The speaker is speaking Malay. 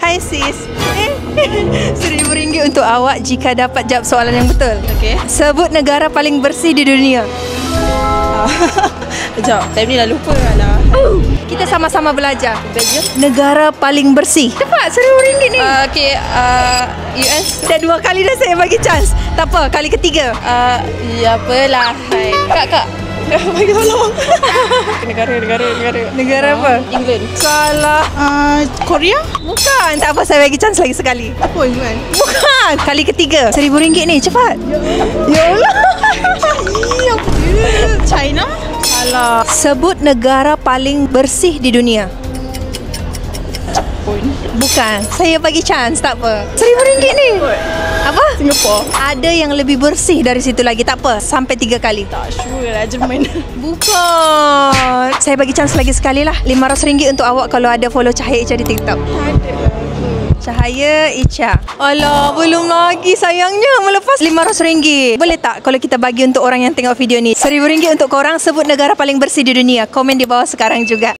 Hai sis. RM1,000 untuk awak jika dapat jawab soalan yang betul. Okey. Sebut negara paling bersih di dunia. Sekejap, time ni dah lupa lah. Kita sama-sama belajar. Belgium. Negara paling bersih. Cepat, RM1,000 ni. Okey, US. Dah 2 kali dah saya bagi chance. Tak apa, kali ketiga. Ya apalah. Hai. Kak. Bagi tolong. Negara. Negara apa? England. Salah. Korea? Bukan. Tak apa, saya bagi chance lagi sekali. Apa England? Bukan. Kali ketiga. RM1,000 ni, cepat. Ya Allah. Apa dia? China? Salah. Sebut negara paling bersih di dunia. Bukan. Saya bagi chance, tak apa. RM1,000 ni. Apa? Singapore. Ada yang lebih bersih dari situ lagi, tak apa. Sampai 3 kali. Tak sure lah, Jerman. Bukan. Saya bagi chance lagi sekali lah. RM500 untuk awak kalau ada follow Cahaya Icha di TikTok. Cahaya Icha. Alah, belum lagi sayangnya melepas RM500. Boleh tak kalau kita bagi untuk orang yang tengok video ni? RM1,000 untuk korang. Sebut negara paling bersih di dunia. Komen di bawah sekarang juga.